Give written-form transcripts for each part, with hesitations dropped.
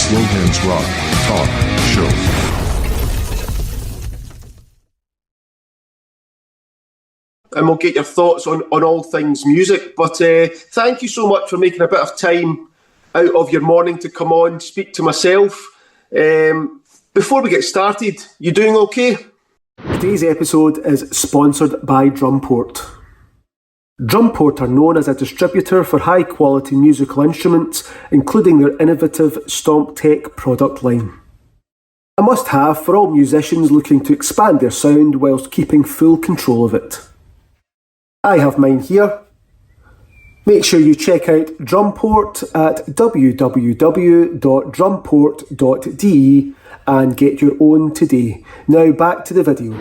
Slowhands Rock Talk Show. And we'll get your thoughts on all things music. But thank you so much for making a bit of time out of your morning to come on, speak to myself. Before we get started, you doing okay? Today's episode is sponsored by Drumport. Drumport are known as a distributor for high-quality musical instruments, including their innovative Stomp Tech product line. A must-have for all musicians looking to expand their sound whilst keeping full control of it. I have mine here. Make sure you check out Drumport at www.drumport.de and get your own today. Now back to the video.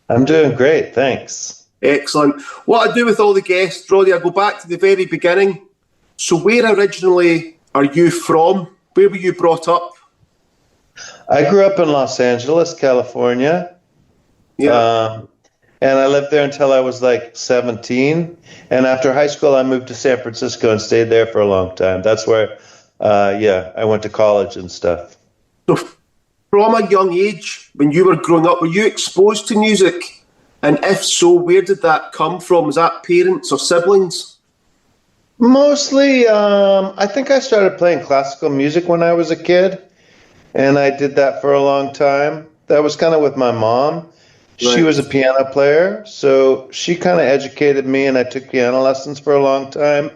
I'm doing great, thanks. Excellent. What I do with all the guests, Roddy, I go back to the very beginning. So where originally are you from? Where were you brought up? I grew up in Los Angeles, California. Yeah. And I lived there until I was like 17. And after high school, I moved to San Francisco and stayed there for a long time. That's where, I went to college and stuff. So from a young age, when you were growing up, were you exposed to music? And if so, where did that come from? Was that parents or siblings? Mostly, I think I started playing classical music when I was a kid. And I did that for a long time. That was kind of with my mom. Right. She was a piano player, so she kind of educated me, and I took piano lessons for a long time.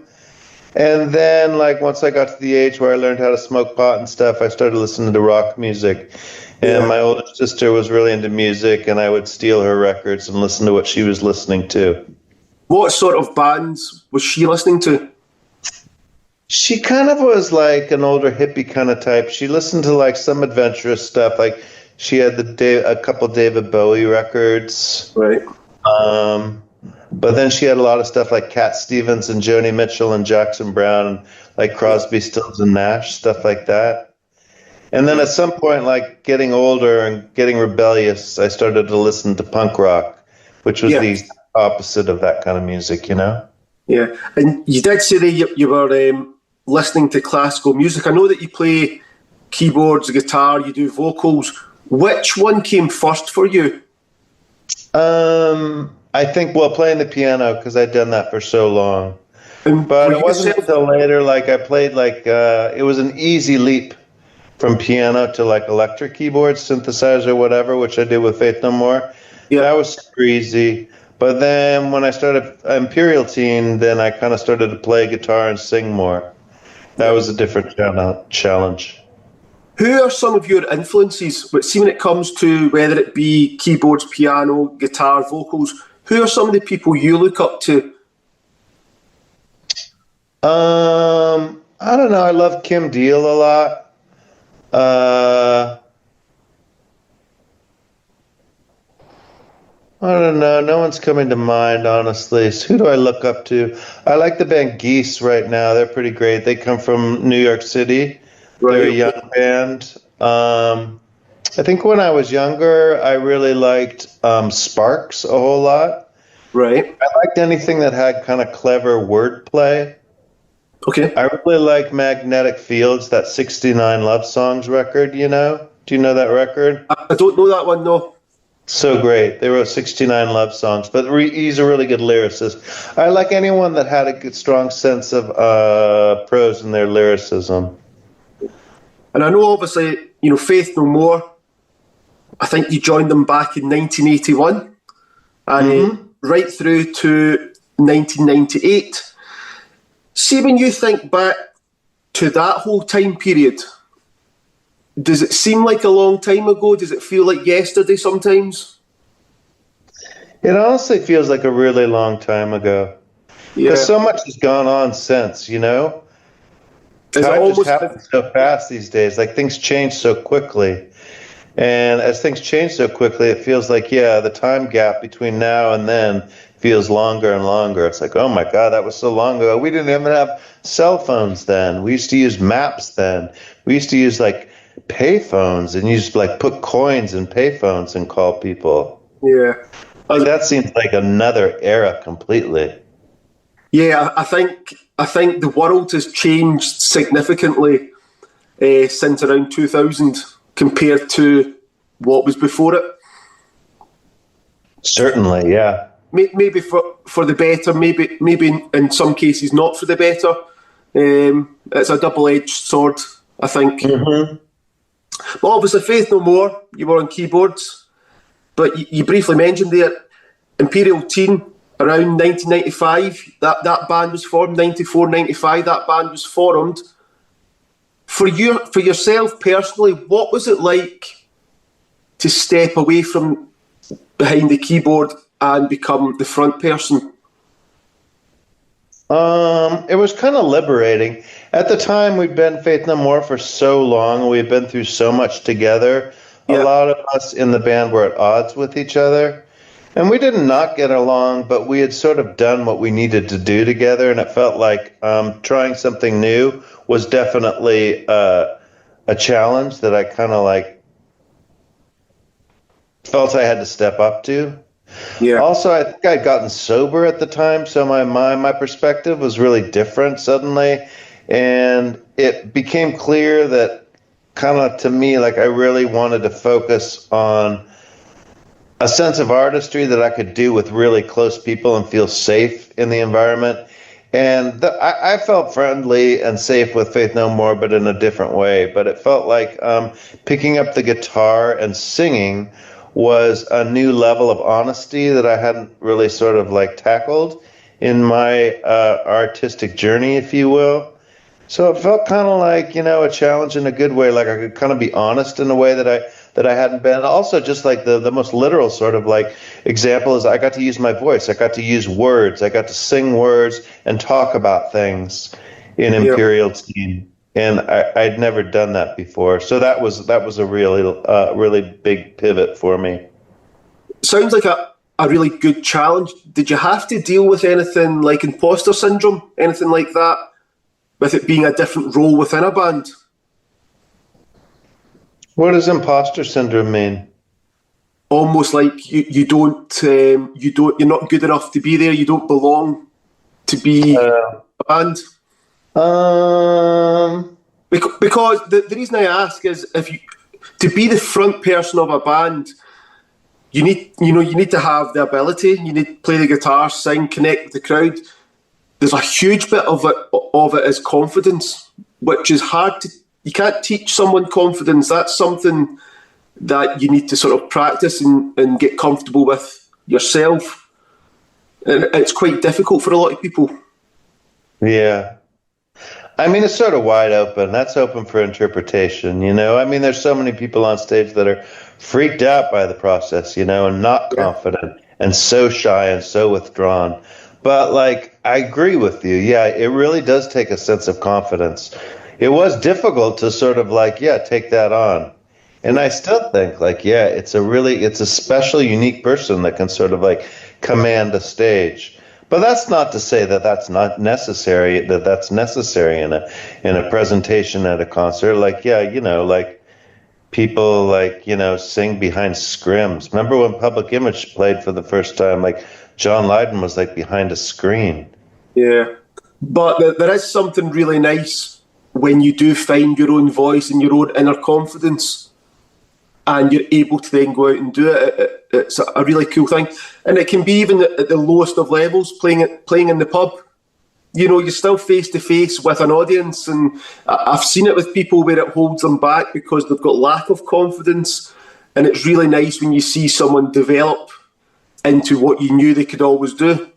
And then, like, once I got to the age where I learned how to smoke pot and stuff, I started listening to rock music. And my older sister was really into music, and I would steal her records and listen to what she was listening to. What sort of bands was she listening to? She kind of was like an older hippie kind of type. She listened to like some adventurous stuff. Like she had a couple David Bowie records. Right. But then she had a lot of stuff like Cat Stevens and Joni Mitchell and Jackson Browne and like Crosby, Stills and Nash, stuff like that. And then at some point, like getting older and getting rebellious, I started to listen to punk rock, which was the opposite of that kind of music, you know? Yeah. And you did say that you were listening to classical music. I know that you play keyboards, guitar, you do vocals. Which one came first for you? I think, playing the piano, because I'd done that for so long. But it wasn't until later, like I played it was an easy leap from piano to like electric keyboards, synthesizer, whatever, which I did with Faith No More. Yeah. That was super easy. But then when I started Imperial Teen, then I kind of started to play guitar and sing more. That was a different challenge. Who are some of your influences? But see, when it comes to whether it be keyboards, piano, guitar, vocals, who are some of the people you look up to? I don't know. I love Kim Deal a lot. I don't know. No one's coming to mind, honestly. So who do I look up to? I like the band Geese right now. They're pretty great. They come from New York City. Right. They're a young band. I think when I was younger, I really liked Sparks a whole lot. Right. I liked anything that had kind of clever wordplay. Okay. I really like Magnetic Fields, that 69 Love Songs record, you know? Do you know that record? I don't know that one, no. So great. They wrote 69 love songs, but he's a really good lyricist. I like anyone that had a good, strong sense of prose in their lyricism. And I know, obviously, Faith No More, I think you joined them back in 1981, and right through to 1998. See, when you think back to that whole time period, does it seem like a long time ago? Does it feel like yesterday sometimes? It honestly feels like a really long time ago. Because so much has gone on since, you know? Time just happens so fast these days. Like, things change so quickly. And as things change so quickly, it feels like, the time gap between now and then feels longer and longer. It's like, oh my God, that was so long ago. We didn't even have cell phones then. We used to use maps then. We used to use like payphones and used to like put coins in payphones and call people. Yeah. That seems like another era completely. Yeah, I think the world has changed significantly. since around 2000 compared to what was before it. Certainly, yeah. Maybe for the better, maybe in some cases not for the better. It's a double-edged sword, I think. Mm-hmm. But obviously, Faith No More, you were on keyboards, but you briefly mentioned there, Imperial Teen, around 1995, that band was formed, 94, 95, that band was formed. For yourself personally, what was it like to step away from behind the keyboard and become the front person? It was kind of liberating. At the time, we'd been Faith No More for so long. We'd been through so much together. A lot of us in the band were at odds with each other. And we did not get along, but we had sort of done what we needed to do together. And it felt like trying something new was definitely a challenge that I kind of like felt I had to step up to. Yeah. Also, I think I'd gotten sober at the time, so my perspective was really different suddenly, and it became clear that kind of to me, like I really wanted to focus on a sense of artistry that I could do with really close people and feel safe in the environment. And I felt friendly and safe with Faith No More, but in a different way. But it felt like picking up the guitar and singing was a new level of honesty that I hadn't really sort of like tackled in my artistic journey, if you will. So it felt kind of like, a challenge in a good way. Like I could kind of be honest in a way that I hadn't been. Also, just like the most literal sort of like example is I got to use my voice. I got to use words. I got to sing words and talk about things in Imperial Teen. And I'd never done that before, so that was a really big pivot for me. Sounds like a really good challenge. Did you have to deal with anything like imposter syndrome, anything like that, with it being a different role within a band? What does imposter syndrome mean? Almost like you're not good enough to be there. You don't belong to be a band. Because the reason I ask is to be the front person of a band, you need to have the ability. You need to play the guitar, sing, connect with the crowd. There's a huge bit of it is confidence, which is hard to. You can't teach someone confidence. That's something that you need to sort of practice and get comfortable with yourself. And it's quite difficult for a lot of people. Yeah. I mean, it's sort of wide open. That's open for interpretation, I mean, there's so many people on stage that are freaked out by the process, and not confident and so shy and so withdrawn. But, like, I agree with you. Yeah, it really does take a sense of confidence. It was difficult to sort of, like, take that on. And I still think, like, it's a special, unique person that can sort of, like, command a stage. But that's not to say that that's not necessary, that's necessary in a presentation at a concert. Like, like people like, sing behind scrims. Remember when Public Image played for the first time, like John Lydon was like behind a screen. Yeah. But there is something really nice when you do find your own voice and your own inner confidence, and you're able to then go out and do it. It's a really cool thing. And it can be even at the lowest of levels, playing in the pub. You're still face-to-face with an audience, and I've seen it with people where it holds them back because they've got lack of confidence, and it's really nice when you see someone develop into what you knew they could always do.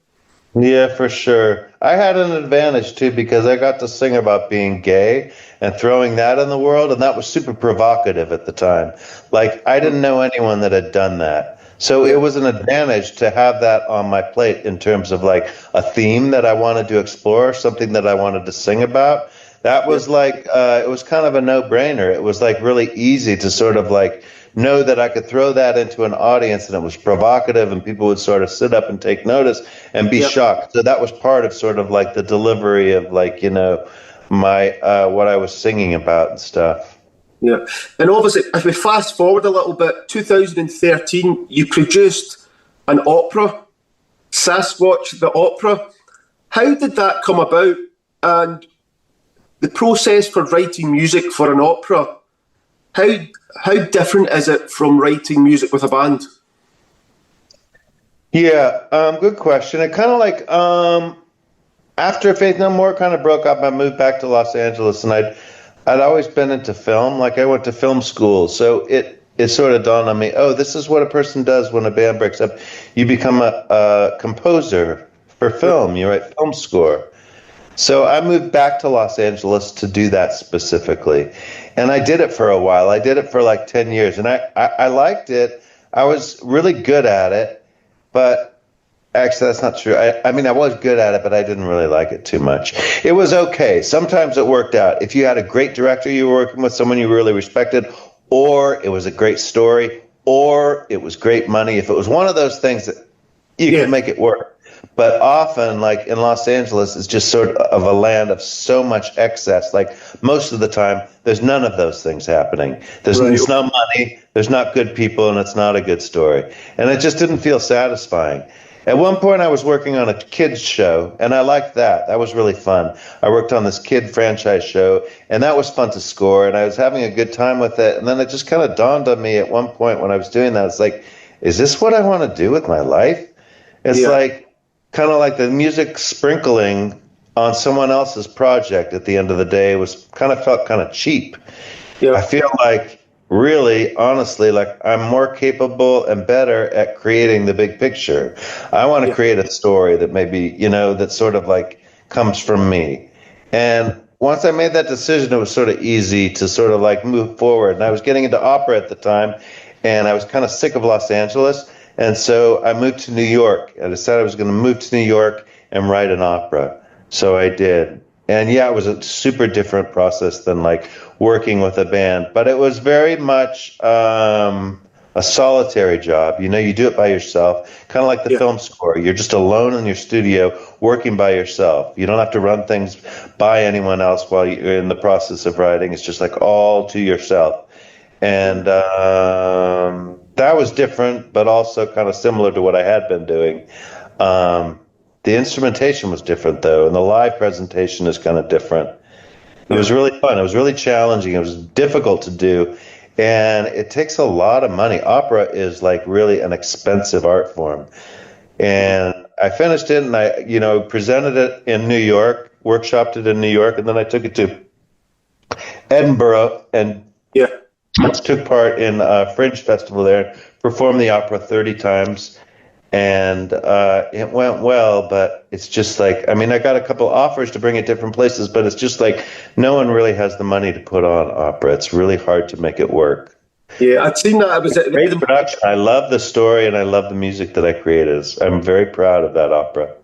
Yeah, for sure. I had an advantage too because I got to sing about being gay and throwing that in the world, and that was super provocative at the time. Like, I didn't know anyone that had done that. So it was an advantage to have that on my plate in terms of like a theme that I wanted to explore, something that I wanted to sing about. That was like, it was kind of a no-brainer. It was like really easy to sort of like know that I could throw that into an audience and it was provocative and people would sort of sit up and take notice and be shocked. So that was part of sort of like the delivery of like, my what I was singing about and stuff. Yeah. And obviously, if we fast forward a little bit, 2013, you produced an opera, Sasquatch the Opera. How did that come about? And the process for writing music for an opera, how different is it from writing music with a band? Yeah, good question. It kind of like after Faith No More kind of broke up, I moved back to Los Angeles, and I'd always been into film. Like I went to film school, so it sort of dawned on me, oh, this is what a person does when a band breaks up. You become a composer for film. You write film score. So I moved back to Los Angeles to do that specifically. And I did it for a while. I did it for like 10 years. And I liked it. I was really good at it. But actually, that's not true. I mean, I was good at it, but I didn't really like it too much. It was okay. Sometimes it worked out. If you had a great director you were working with, someone you really respected, or it was a great story, or it was great money. If it was one of those things, that you could make it work. But often, like in Los Angeles, it's just sort of a land of so much excess. Like most of the time, there's none of those things happening. There's no money, there's not good people, and it's not a good story. And it just didn't feel satisfying. At one point, I was working on a kids show, and I liked that. That was really fun. I worked on this kid franchise show, and that was fun to score, and I was having a good time with it. And then it just kind of dawned on me at one point when I was doing that. It's like, is this what I want to do with my life? It's like kind of like the music sprinkling on someone else's project at the end of the day felt kind of cheap. Yeah. I feel like really, honestly, like I'm more capable and better at creating the big picture. I want to create a story that maybe, that sort of like comes from me. And once I made that decision, it was sort of easy to sort of like move forward. And I was getting into opera at the time, and I was kind of sick of Los Angeles. And so I moved to New York. I decided I was going to move to New York and write an opera. So I did. And yeah, it was a super different process than like working with a band, but it was very much a solitary job. You do it by yourself, kind of like the film score. You're just alone in your studio working by yourself. You don't have to run things by anyone else while you're in the process of writing. It's just like all to yourself. And that was different, but also kind of similar to what I had been doing. The instrumentation was different, though, and the live presentation is kind of different. It was really fun. It was really challenging. It was difficult to do, and it takes a lot of money. Opera is like really an expensive art form. And I finished it, and I, presented it in New York, workshopped it in New York, and then I took it to Edinburgh and took part in a Fringe Festival there, performed the opera 30 times. And it went well, but it's just like, I mean, I got a couple offers to bring it different places, but it's just like no one really has the money to put on opera. It's really hard to make it work. Yeah, I'd seen that. It was great production. I love the story and I love the music that I created. I'm very proud of that opera.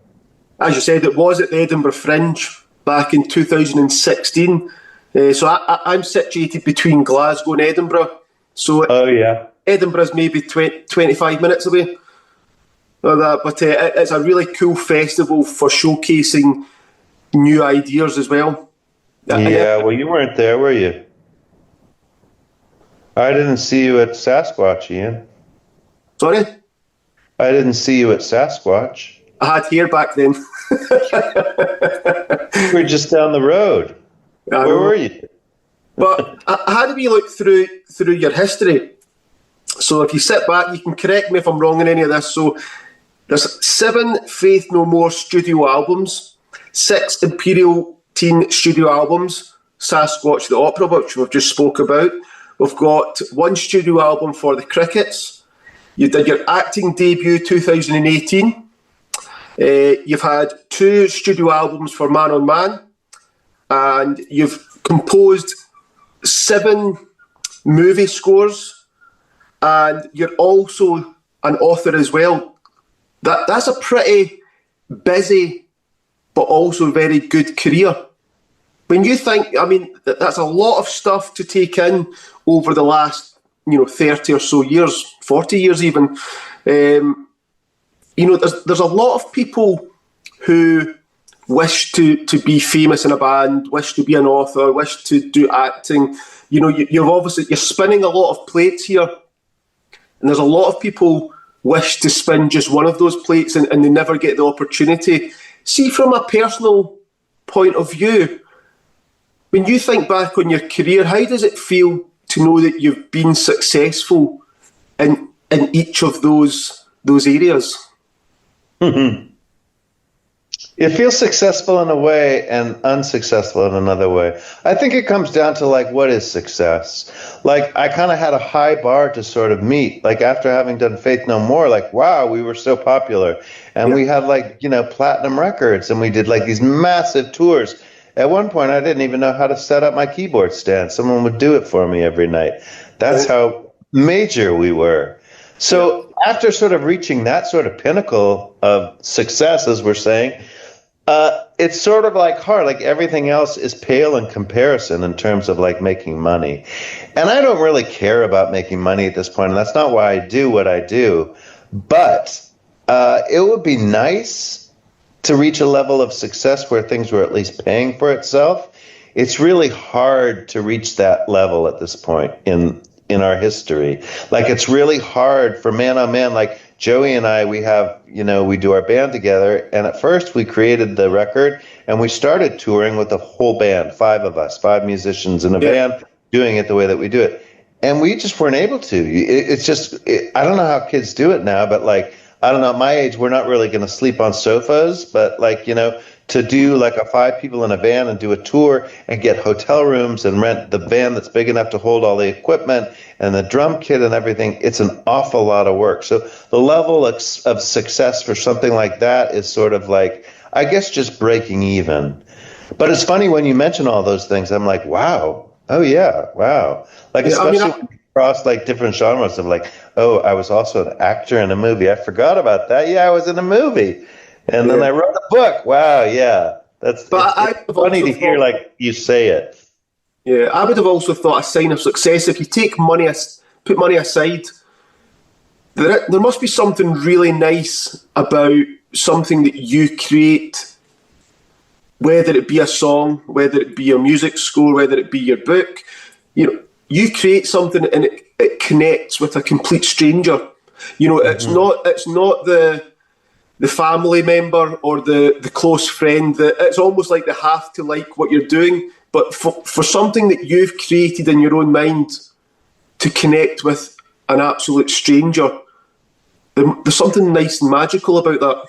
As you said, it was at the Edinburgh Fringe back in 2016. So I'm situated between Glasgow and Edinburgh. So Edinburgh's maybe 25 minutes away. But it's a really cool festival for showcasing new ideas as well. Yeah, well, you weren't there, were you? I didn't see you at Sasquatch, Ian. Sorry? I didn't see you at Sasquatch. I had hair back then. You were just down the road. Where were you? But I had a wee look through your history. So if you sit back, you can correct me if I'm wrong in any of this. So there's 7 Faith No More studio albums, 6 Imperial Teen studio albums, Sasquatch the Opera, which we've just spoke about. We've got 1 studio album for the Crickets. You did your acting debut 2018. You've had 2 studio albums for Man on Man. And you've composed 7 movie scores. And you're also an author as well. That's a pretty busy but also very good career. When you think, I mean, that's a lot of stuff to take in over the last, 30 or so years, 40 years even. There's a lot of people who wish to be famous in a band, wish to be an author, wish to do acting. You're spinning a lot of plates here. And there's a lot of people wish to spin just one of those plates and they never get the opportunity. See, from a personal point of view, when you think back on your career, how does it feel to know that you've been successful in each of those areas? It feels successful in a way and unsuccessful in another way. I think it comes down to like, what is success? Like, I kind of had a high bar to sort of meet. Like, after having done Faith No More, like, wow, we were so popular. And we had like, platinum records, and we did like these massive tours. At one point, I didn't even know how to set up my keyboard stand. Someone would do it for me every night. That's how major we were. So after sort of reaching that sort of pinnacle of success, as we're saying, it's sort of like hard, like everything else is pale in comparison in terms of like making money. And I don't really care about making money at this point, and that's not why I do what I do. But it would be nice to reach a level of success where things were at least paying for itself. It's really hard to reach that level at this point in our history. Like, it's really hard for Man on Man, like Joey and I, we have, we do our band together. And at first we created the record and we started touring with the whole band, 5 of us, 5 musicians in a band, doing it the way that we do it. And we just weren't able to. It's just, I don't know how kids do it now, but like, I don't know, at my age, we're not really going to sleep on sofas, but like, to do like a 5 people in a van and do a tour and get hotel rooms and rent the van that's big enough to hold all the equipment and the drum kit and everything, it's an awful lot of work. So the level of success for something like that is sort of like, I guess, just breaking even. But it's funny when you mention all those things, I'm like, wow. Oh yeah. Wow. Like, especially when you cross like different genres of like, oh, I was also an actor in a movie. I forgot about that. Yeah, I was in a movie. And then I wrote a book. Wow, yeah. It's funny to hear like you say it. Yeah, I would have also thought a sign of success, if you take money, put money aside, there must be something really nice about something that you create, whether it be a song, whether it be a music score, whether it be your book. You create something and it connects with a complete stranger. It's not the family member or the close friend, that it's almost like they have to like what you're doing. But for something that you've created in your own mind to connect with an absolute stranger, there's something nice and magical about that.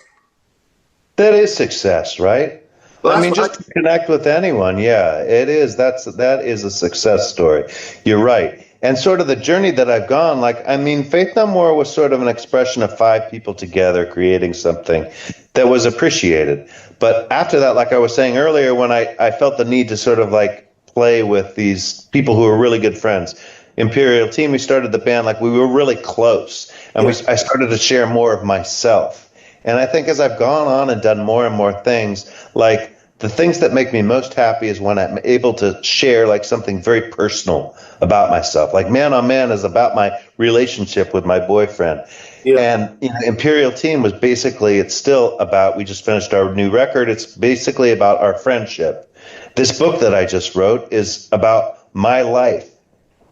That is success, right? Well, I mean, just to connect with anyone, yeah, it is. That is a success story. You're right. And sort of the journey that I've gone, like, I mean, Faith No More was sort of an expression of 5 people together creating something that was appreciated. But after that, like I was saying earlier, when I felt the need to sort of like play with these people who were really good friends, Imperial Team, we started the band, like we were really close. And I started to share more of myself. And I think as I've gone on and done more and more things, like, the things that make me most happy is when I'm able to share like something very personal about myself. Like Man on Man is about my relationship with my boyfriend. Yeah. And Imperial Team was basically, it's still about, we just finished our new record. It's basically about our friendship. This book that I just wrote is about my life.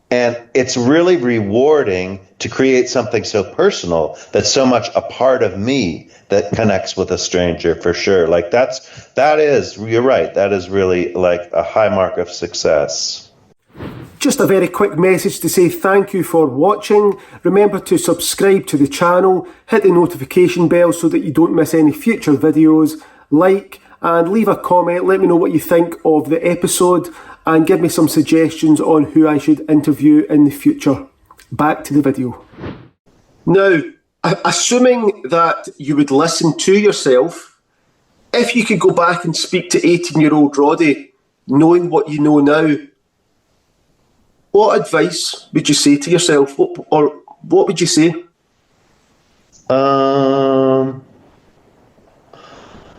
And it's really rewarding to create something so personal that's so much a part of me that connects with a stranger, for sure. Like that is, you're right, that is really like a high mark of success. Just a very quick message to say thank you for watching. Remember to subscribe to the channel, hit the notification bell so that you don't miss any future videos, like and leave a comment. Let me know what you think of the episode and give me some suggestions on who I should interview in the future. Back to the video. Now, assuming that you would listen to yourself, if you could go back and speak to 18-year-old Roddy, knowing what you know now, what advice would you say to yourself? Or what would you say? I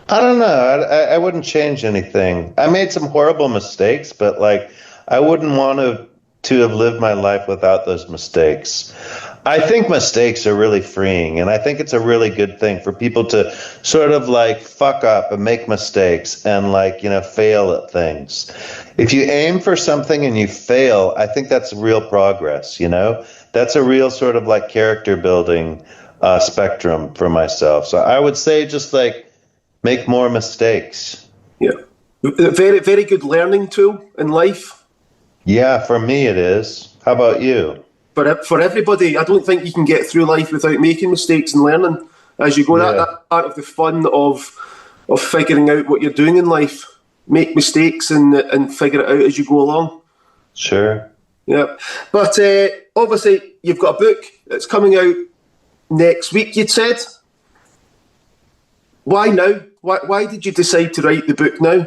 don't know. I wouldn't change anything. I made some horrible mistakes, but like, I wouldn't want to have lived my life without those mistakes. I think mistakes are really freeing, and I think it's a really good thing for people to sort of like fuck up and make mistakes and like, fail at things. If you aim for something and you fail, I think that's real progress, That's a real sort of like character building spectrum for myself. So I would say just like make more mistakes. Yeah. A very, very good learning tool in life. Yeah, for me it is. How about you? For everybody, I don't think you can get through life without making mistakes and learning as you go. Yeah. That's part of the fun of figuring out what you're doing in life. Make mistakes and figure it out as you go along. Sure. Yeah, but obviously you've got a book that's coming out next week. You'd said. Why now? Why did you decide to write the book now?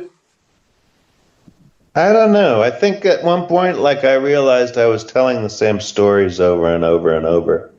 I don't know. I think at one point, like, I realized I was telling the same stories over and over and over.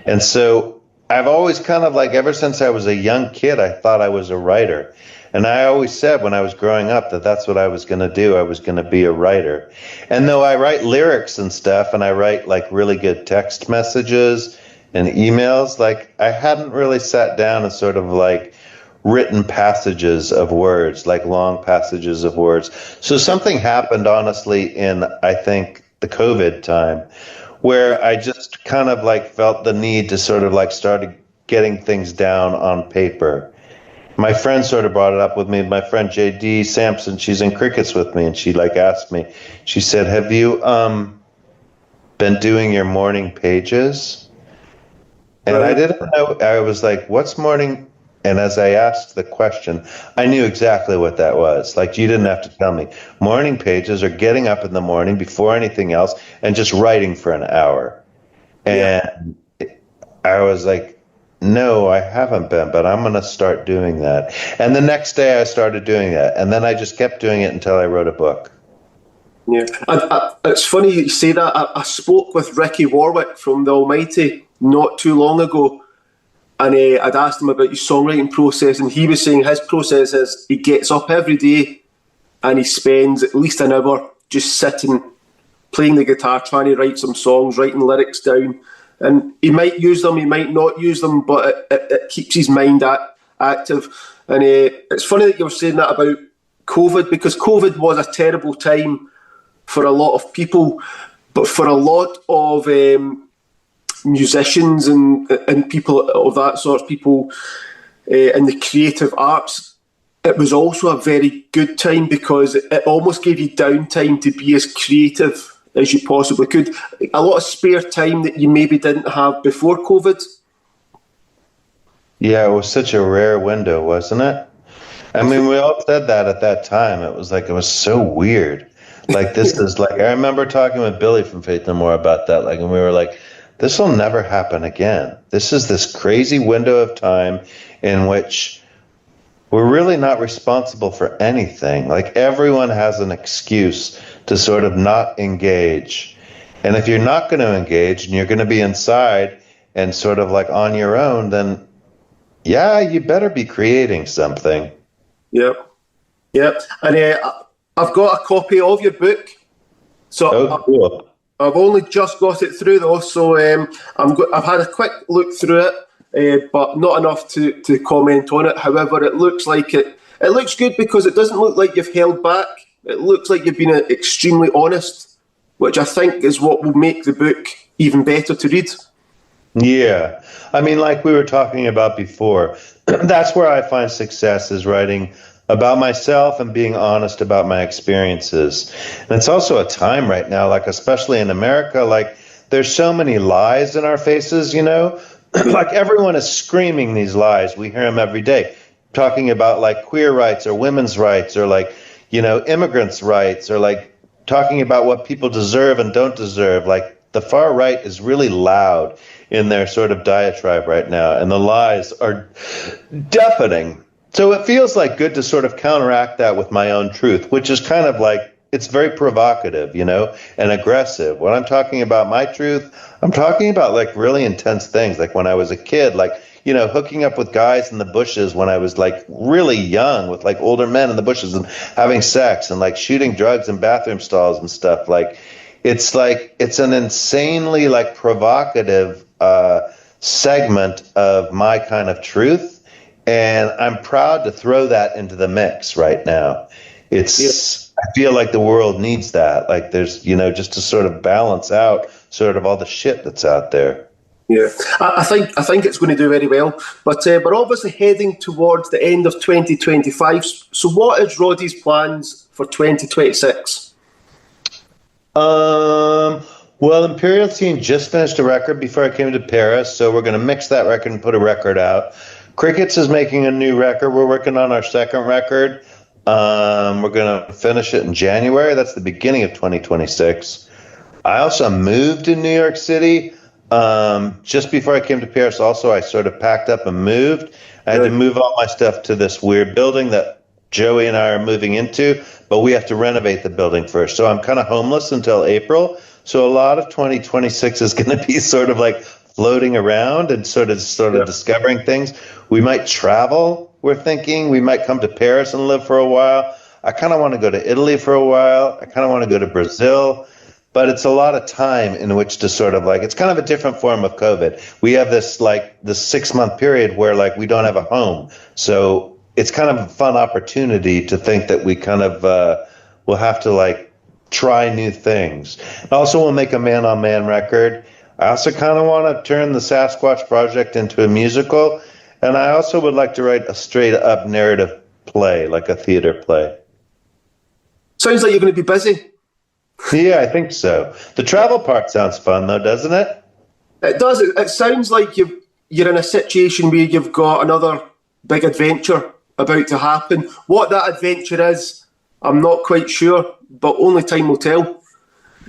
And so I've always kind of like, ever since I was a young kid, I thought I was a writer. And I always said when I was growing up that that's what I was going to do. I was going to be a writer. And though I write lyrics and stuff, and I write like really good text messages and emails, like, I hadn't really sat down and sort of like written passages of words, like long passages of words. So something happened, honestly, in, I think, the COVID time, where I just kind of like felt the need to sort of like start getting things down on paper. My friend sort of brought it up with me. My friend JD Sampson, she's in crickets with me, and she like asked me, she said, have you been doing your morning pages? And I didn't know. I was like, what's morning? And as I asked the question, I knew exactly what that was. Like, you didn't have to tell me. Morning pages are getting up in the morning before anything else and just writing for an hour. And I was like, no, I haven't been, but I'm going to start doing that. And the next day I started doing that. And then I just kept doing it until I wrote a book. Yeah. It's funny you say that. I spoke with Ricky Warwick from The Almighty not too long ago. And I'd asked him about his songwriting process, and he was saying his process is he gets up every day and he spends at least an hour just sitting, playing the guitar, trying to write some songs, writing lyrics down. And he might use them, he might not use them, but it keeps his mind active. And it's funny that you were saying that about COVID, because COVID was a terrible time for a lot of people, but for a lot of musicians and people of that sort, people in the creative arts, it was also a very good time because it almost gave you downtime to be as creative as you possibly could. A lot of spare time that you maybe didn't have before COVID. Yeah, it was such a rare window, wasn't it? I mean, we all said that at that time. It was like, it was so weird. Like, this is like, I remember talking with Billy from Faith No More about that. Like, and we were like, this will never happen again. This is this crazy window of time in which we're really not responsible for anything. Like, everyone has an excuse to sort of not engage. And if you're not going to engage and you're going to be inside and sort of like on your own, then yeah, you better be creating something. Yep. And I've got a copy of your book. So cool. I've only just got it through though, so I've had a quick look through it, but not enough to comment on it. However, it looks like it looks good because it doesn't look like you've held back. It looks like you've been extremely honest, which I think is what will make the book even better to read. Yeah. I mean, like we were talking about before, that's where I find success, is writing about myself and being honest about my experiences. And it's also a time right now, like especially in America, like there's so many lies in our faces, you know, like everyone is screaming these lies. We hear them every day, talking about like queer rights or women's rights or like, you know, immigrants' rights, or like talking about what people deserve and don't deserve. Like the far right is really loud in their sort of diatribe right now, and the lies are deafening. So it feels like good to sort of counteract that with my own truth, which is kind of like, it's very provocative, you know, and aggressive. When I'm talking about my truth, I'm talking about like really intense things. Like when I was a kid, like, you know, hooking up with guys in the bushes when I was like really young with like older men in the bushes and having sex and like shooting drugs in bathroom stalls and stuff. Like it's an insanely like provocative segment of my kind of truth. And I'm proud to throw that into the mix right now. I feel like the world needs that. Like there's, you know, just to sort of balance out sort of all the shit that's out there. Yeah, I think it's going to do very well. But we're obviously heading towards the end of 2025. So what is Roddy's plans for 2026? Well, Imperial Teen just finished a record before I came to Paris, so we're going to mix that record and put a record out. Crickets is making a new record. We're working on our second record. We're going to finish it in January. That's the beginning of 2026. I also moved in New York City. Just before I came to Paris, also, I sort of packed up and moved. I had to move all my stuff to this weird building that Joey and I are moving into, but we have to renovate the building first. So I'm kind of homeless until April. So a lot of 2026 is going to be sort of like floating around and sort of discovering things. We might travel, we're thinking. We might come to Paris and live for a while. I kind of want to go to Italy for a while. I kind of want to go to Brazil. But it's a lot of time in which to sort of like, it's kind of a different form of COVID. We have this 6-month period where like we don't have a home. So it's kind of a fun opportunity to think that we kind of will have to like try new things. Also, we'll make a man-on-man record. I also kind of want to turn the Sasquatch Project into a musical. And I also would like to write a straight-up narrative play, like a theater play. Sounds like you're going to be busy. Yeah, I think so. The travel part sounds fun, though, doesn't it? It does. It sounds like you're in a situation where you've got another big adventure about to happen. What that adventure is, I'm not quite sure, but only time will tell.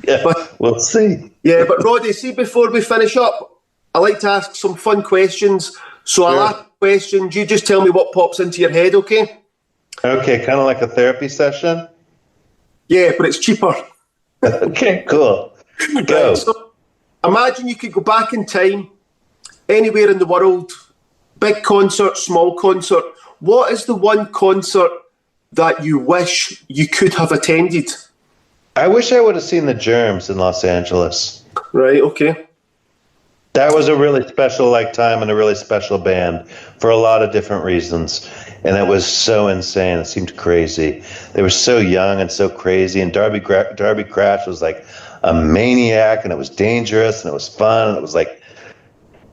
Yeah, but we'll see. Yeah, but Roddy, see, before we finish up, I like to ask some fun questions. So I'll ask questions. You just tell me what pops into your head, okay? Okay, kind of like a therapy session? Yeah, but it's cheaper. Okay, cool. Go. Right, so imagine you could go back in time, anywhere in the world, big concert, small concert. What is the one concert that you wish you could have attended? I wish I would have seen the Germs in Los Angeles. Right, okay. That was a really special time and a really special band for a lot of different reasons. And it was so insane. It seemed crazy. They were so young and so crazy. And Darby Crash was like a maniac, and it was dangerous, and it was fun. And it was like,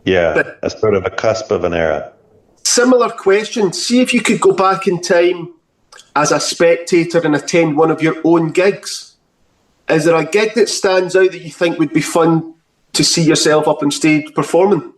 a sort of a cusp of an era. Similar question. See if you could go back in time as a spectator and attend one of your own gigs. Is there a gig that stands out that you think would be fun to see yourself up on stage performing?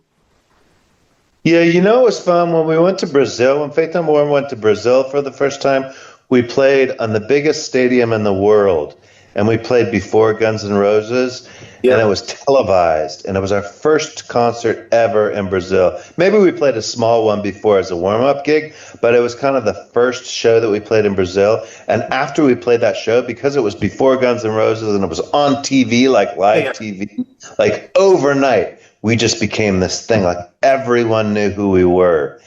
Yeah, it was fun when we went to Brazil. When Faith No More went to Brazil for the first time, we played on the biggest stadium in the world. And we played before Guns N' Roses. Yeah. And it was televised. And it was our first concert ever in Brazil. Maybe we played a small one before as a warm-up gig, but it was kind of the first show that we played in Brazil. And after we played that show, because it was before Guns N' Roses and it was on TV, like live TV, like overnight, we just became this thing. Like everyone knew who we were.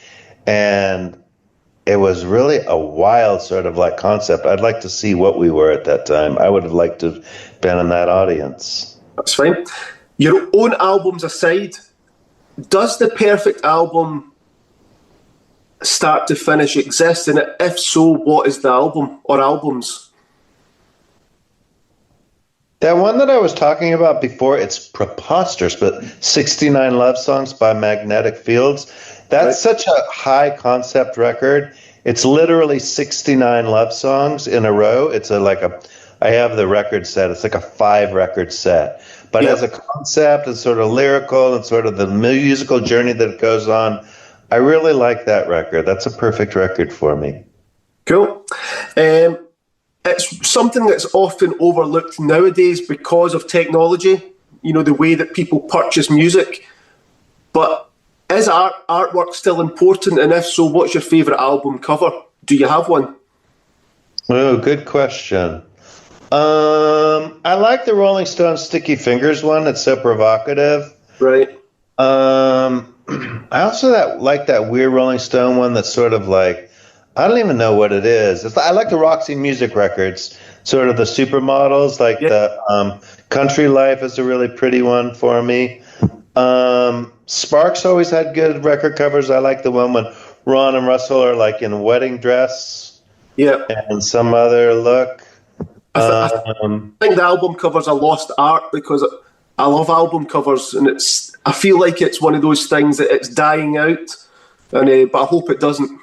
And it was really a wild sort of like concept. I'd like to see what we were at that time. I would have liked to have been in that audience. That's fine. Your own albums aside, does the perfect album start to finish exist? And if so, what is the album or albums? That one that I was talking about before, it's preposterous, but 69 Love Songs by Magnetic Fields. That's such a high concept record. It's literally 69 love songs in a row. It's I have the record set. It's like a 5-record set. But as a concept and sort of lyrical and sort of the musical journey that it goes on, I really like that record. That's a perfect record for me. Cool. It's something that's often overlooked nowadays because of technology, the way that people purchase music. But is artwork still important? And if so, what's your favourite album cover? Do you have one? Oh, good question. I like the Rolling Stones Sticky Fingers one. It's so provocative. Right. I also like that weird Rolling Stone one that's sort of like, I don't even know what it is. I like the Roxy Music records, sort of the supermodels, the Country Life is a really pretty one for me. Sparks always had good record covers. I like the one when Ron and Russell are like in a wedding dress. Yeah. And some other look. I think the album covers a lost art because I love album covers, and I feel like it's one of those things that it's dying out, and but I hope it doesn't.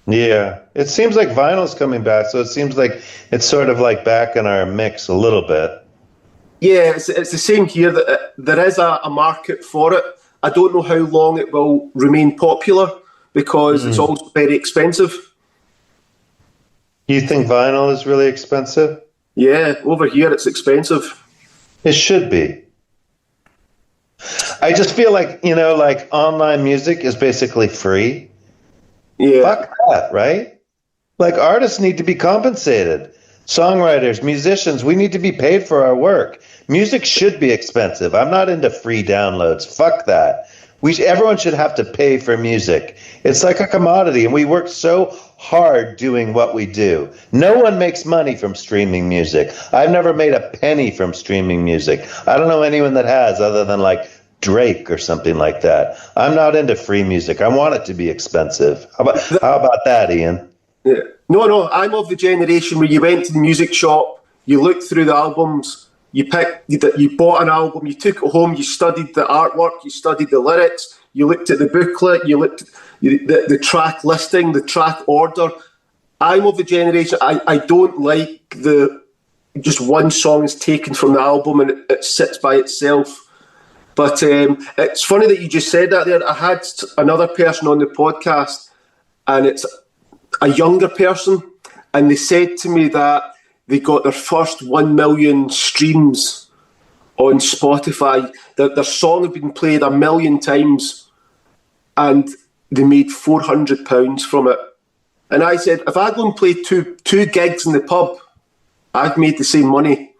Yeah, it seems like vinyl's coming back, so it seems like it's sort of like back in our mix a little bit. Yeah, it's the same here. That there is a market for it. I don't know how long it will remain popular because it's also very expensive. You think vinyl is really expensive? Yeah, over here it's expensive. It should be. I just feel like, like online music is basically free. Yeah. Fuck that, right? Like artists need to be compensated. Songwriters, musicians, we need to be paid for our work. Music should be expensive. I'm not into free downloads. Fuck that. Everyone should have to pay for music. It's like a commodity, and we work so hard doing what we do. No one makes money from streaming music. I've never made a penny from streaming music. I don't know anyone that has, other than like Drake or something like that. I'm not into free music. I want it to be expensive. How about that, Ian? Yeah. No, I'm of the generation where you went to the music shop, you looked through the albums, you bought an album, you took it home, you studied the artwork, you studied the lyrics, you looked at the booklet, you looked at the track listing, the track order. I'm of the generation, I don't like just one song is taken from the album and it sits by itself. But it's funny that you just said that there. I had another person on the podcast, and it's a younger person, and they said to me that they got their first 1 million streams on Spotify. Their song had been played 1 million times, and they made £400 from it. And I said, if I go and play two gigs in the pub, I've made the same money.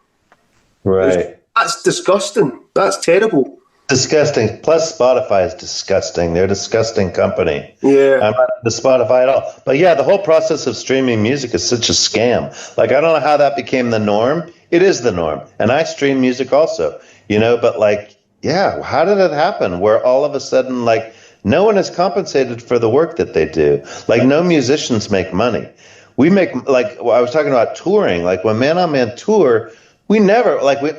Right. That's disgusting. That's terrible. Disgusting. Plus, Spotify is disgusting. They're a disgusting company. Yeah. I'm not into Spotify at all. But yeah, the whole process of streaming music is such a scam. Like, I don't know how that became the norm. It is the norm. And I stream music also, but like, yeah, how did it happen? Where all of a sudden, like, no one is compensated for the work that they do. Like, no musicians make money. We make, like, I was talking about touring. Like, when Man on Man tour, we never, like, we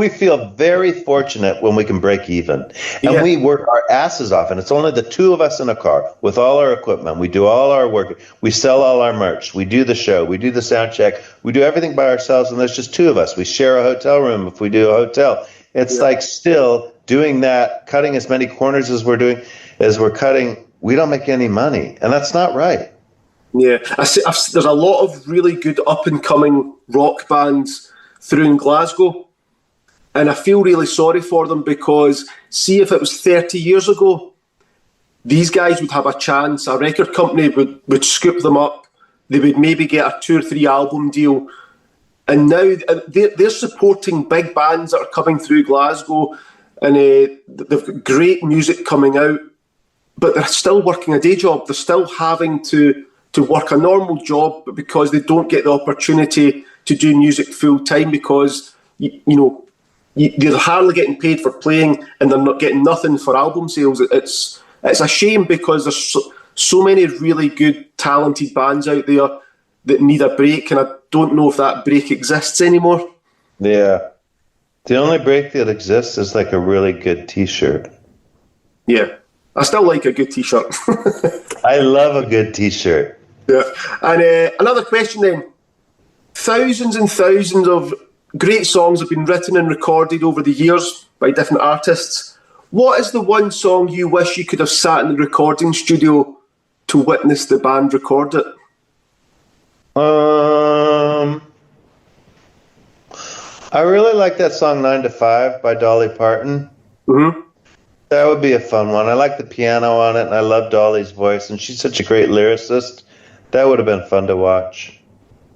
feel very fortunate when we can break even. And we work our asses off. And it's only the two of us in a car with all our equipment. We do all our work. We sell all our merch. We do the show. We do the sound check. We do everything by ourselves. And there's just two of us. We share a hotel room if we do a hotel. It's like still doing that, cutting as many corners as we're cutting. We don't make any money. And that's not right. Yeah. There's a lot of really good up-and-coming rock bands through in Glasgow, and I feel really sorry for them because see if it was 30 years ago, these guys would have a chance. A record company would scoop them up. They would maybe get a 2 or 3 album deal, and now they're supporting big bands that are coming through Glasgow, and they've got great music coming out, but they're still working a day job. They're still having to work a normal job, but because they don't get the opportunity to do music full time because they're hardly getting paid for playing and they're not getting nothing for album sales. It's a shame because there's so many really good talented bands out there that need a break, and I don't know if that break exists anymore. Yeah, the only break that exists is like a really good T-shirt. Yeah, I still like a good T-shirt. I love a good T-shirt. Yeah, and another question then. Thousands and thousands of great songs have been written and recorded over the years by different artists. What is the one song you wish you could have sat in the recording studio to witness the band record it? I really like that song 9 to 5 by Dolly Parton. Mm-hmm. That would be a fun one. I like the piano on it, and I love Dolly's voice, and she's such a great lyricist. That would have been fun to watch.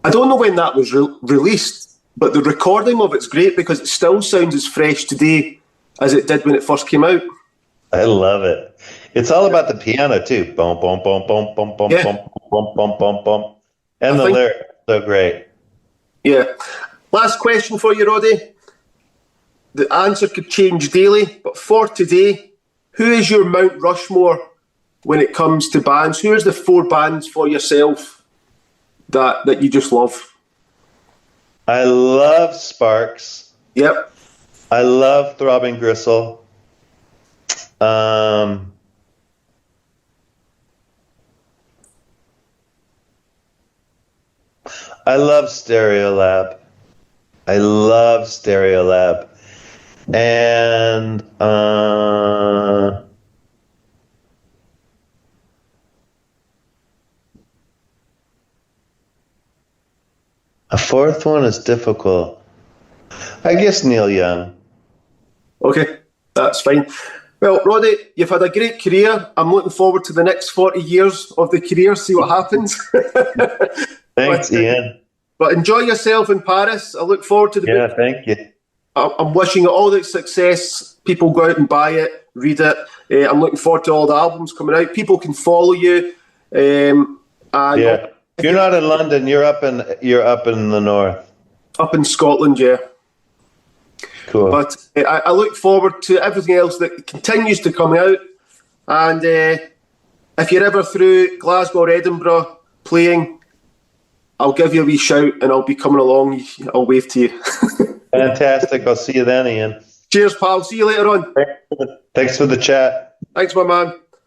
I don't know when that was released, but the recording of it's great because it still sounds as fresh today as it did when it first came out. I love it. It's all about the piano too. Boom, boom, boom, boom, boom, boom, boom, boom, boom, boom, boom. And the lyrics are so great. Yeah. Last question for you, Roddy. The answer could change daily, but for today, who is your Mount Rushmore when it comes to bands? Who is the 4 bands for yourself that you just love? I love Sparks. Yep. I love Throbbing Gristle. I love Stereolab. And a fourth one is difficult. I guess Neil Young. Okay, that's fine. Well, Roddy, you've had a great career. I'm looking forward to the next 40 years of the career, see what happens. Thanks, Ian. But enjoy yourself in Paris. I look forward to the book. Thank you. I'm wishing you all the success. People go out and buy it, read it. I'm looking forward to all the albums coming out. People can follow you. And you're not in London. You're up in the north. Up in Scotland, yeah. Cool. But I look forward to everything else that continues to come out. And if you're ever through Glasgow or Edinburgh playing, I'll give you a wee shout and I'll be coming along. I'll wave to you. Fantastic. I'll see you then, Ian. Cheers, pal. See you later on. Thanks for the chat. Thanks, my man.